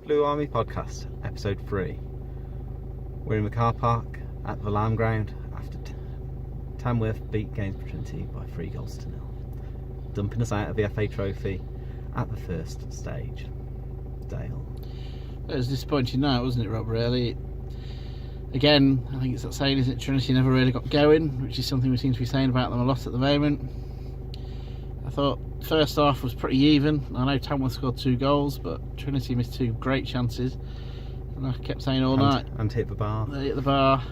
Blue Army Podcast, Episode 3. We're in the car park at the Lamb Ground after Tamworth beat Gainsborough Trinity by 3-0, dumping us out of the FA Trophy at the first stage. Dale. It was disappointing night, wasn't it, Rob, really? Again, I think it's that saying, isn't it? Trinity never really got going, which is something we seem to be saying about them a lot at the moment. I thought first half was pretty even. I know Tamworth scored 2 goals, but Trinity missed 2 great chances. And I kept saying all night. And hit the bar. They hit the bar.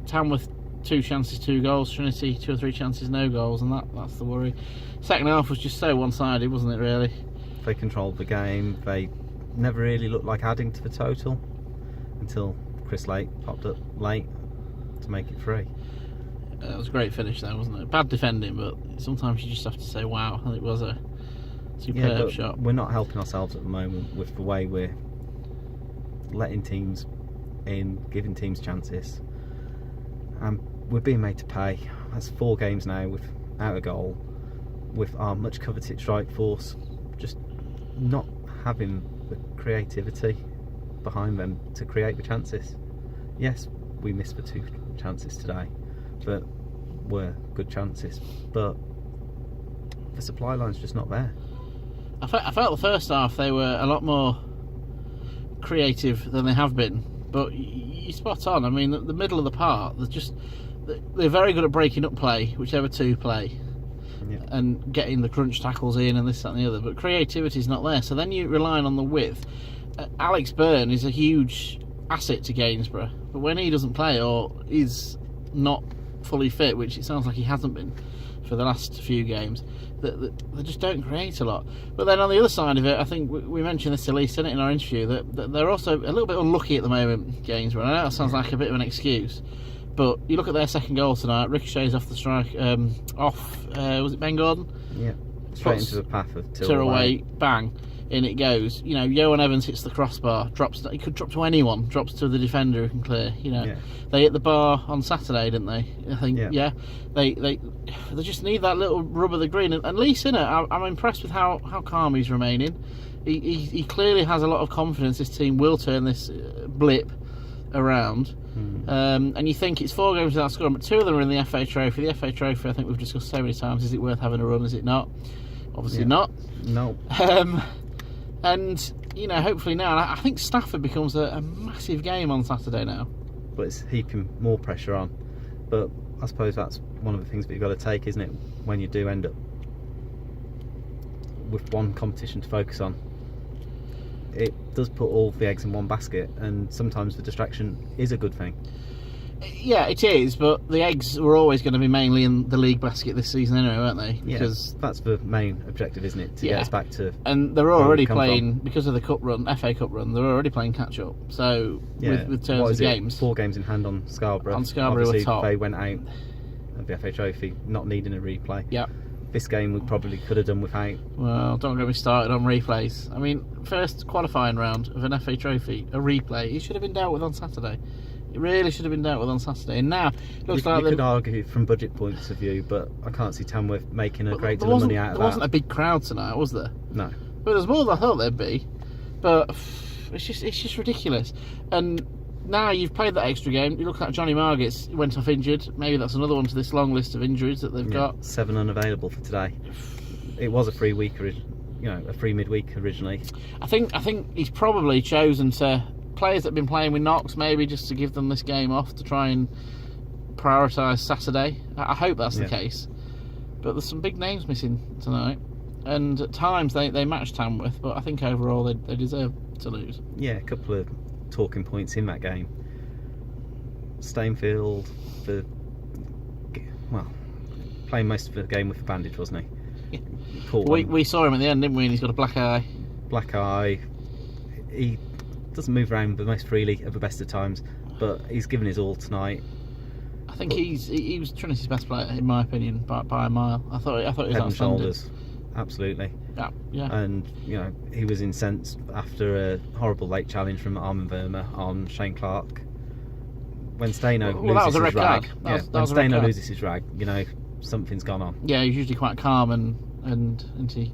Tamworth 2 chances, 2 goals. Trinity 2 or 3 chances, no goals, and that's the worry. Second half was just so one-sided, wasn't it, really? They controlled the game. They never really looked like adding to the total until Chris Lake popped up late to make it 3. It was a great finish there, wasn't it? Bad defending, but sometimes you just have to say wow. And it was a superb shot. We're not helping ourselves at the moment with the way we're letting teams in, giving teams chances, and we're being made to pay. That's 4 games now without a goal, with our much coveted strike force just not having the creativity behind them to create the chances. Yes, we missed the 2 chances today, but were good chances, but the supply line's just not there. I felt the first half they were a lot more creative than they have been, but you're spot on. I mean, the middle of the park, they're very good at breaking up play, whichever 2 play, and getting the crunch tackles in and this, that and the other, but creativity's not there, so then you're relying on the width. Alex Byrne is a huge asset to Gainsborough, but when he doesn't play or is not fully fit, which it sounds like he hasn't been for the last few games, they just don't create a lot. But then on the other side of it, I think we mentioned this to Lee Sinnott in our interview, that they're also a little bit unlucky at the moment, Gainsborough. I know that sounds like a bit of an excuse, but you look at their second goal tonight, ricochets off the strike, was it Ben Gordon? Yeah, straight into the path of Tyrrell away, bang, in it goes. You know, Johan Evans hits the crossbar, he could drop to anyone, drops to the defender who can clear. You know, They hit the bar on Saturday, didn't they? I think, They just need that little rub of the green. And Lee Sinnott, I'm impressed with how calm he's remaining. He clearly has a lot of confidence this team will turn this blip around. And you think it's 4 games without scoring, but 2 of them are in the FA Trophy. The FA Trophy, I think we've discussed so many times, is it worth having a run, is it not? Obviously not. No. And, you know, hopefully now, I think Stafford becomes a massive game on Saturday now. But it's heaping more pressure on. But I suppose that's one of the things that you've got to take, isn't it, when you do end up with one competition to focus on. It does put all the eggs in one basket, and sometimes the distraction is a good thing. Yeah, it is, but the eggs were always going to be mainly in the league basket this season anyway, weren't they? Because that's the main objective, isn't it? To get us back to... And they're already playing, because of the cup run, FA Cup run, they're already playing catch-up. So, with terms of games... 4 games in hand on Scarborough. Obviously, top. They went out of the FA Trophy not needing a replay. Yeah. This game we probably could have done without. Well, don't get me started on replays. I mean, first qualifying round of an FA Trophy, a replay, it should have been dealt with on Saturday. It really should have been dealt with on Saturday. And now, it looks like... You could argue from budget points of view, but I can't see Tamworth making a great deal of money out of that. There wasn't a big crowd tonight, was there? No. But there's more than I thought there'd be. But it's just ridiculous. And now you've played that extra game. You look at Johnny Margits went off injured. Maybe that's another one to this long list of injuries that they've got. 7 unavailable for today. It was a free week, a free midweek originally. I think he's probably chosen to... Players that have been playing with Knox, maybe just to give them this game off to try and prioritise Saturday. I hope that's the case. But there's some big names missing tonight, and at times they match Tamworth, but I think overall they deserve to lose. Yeah, a couple of talking points in that game. Stainfield, playing most of the game with a bandage, wasn't he? Yeah. We saw him at the end, didn't we? And he's got a black eye. Black eye. He doesn't move around the most freely at the best of times, but he's given his all tonight. I think he was Trinity's best player, in my opinion, by a mile. I thought he was head and shoulders, absolutely. Yeah. And he was incensed after a horrible late challenge from Armin Verma on Shane Clark. When Staino loses his rag, when Staino loses his rag, something's gone on. Yeah, he's usually quite calm and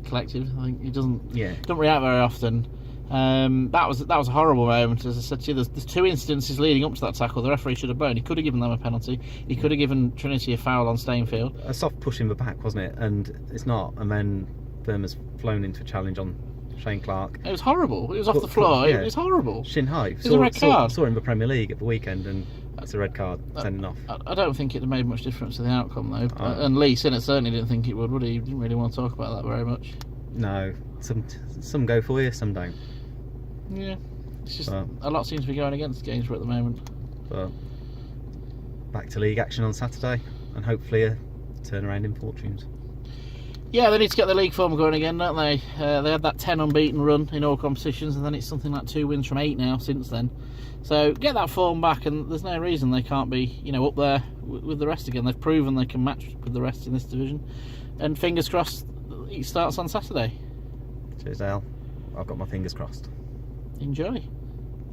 collective. I think he don't react very often. That was a horrible moment. As I said to you, there's 2 instances leading up to that tackle the referee should have blown. He could have given them a penalty. He could have given Trinity a foul on Stainfield. A soft push in the back, wasn't it? And it's not. And then Burma's flown into a challenge on Shane Clark. It was horrible. It was off the floor. Yeah. It was horrible. Shin high. It was a red card. Saw in the Premier League at the weekend, and it's a red card sending off. I don't think it made much difference to the outcome, though. And Lee Sinnott certainly didn't think it would he? He didn't really want to talk about that very much. No, some go for you, some don't. Yeah, it's just a lot seems to be going against Gainsborough at the moment. But back to league action on Saturday, and hopefully a turnaround in fortunes. Yeah, they need to get the league form going again, don't they? They had that 10 unbeaten run in all competitions, and then it's something like 2 wins from 8 now since then. So get that form back, and there's no reason they can't be, up there with the rest again. They've proven they can match with the rest in this division, and fingers crossed it starts on Saturday. Cheers, Dale. I've got my fingers crossed. Enjoy.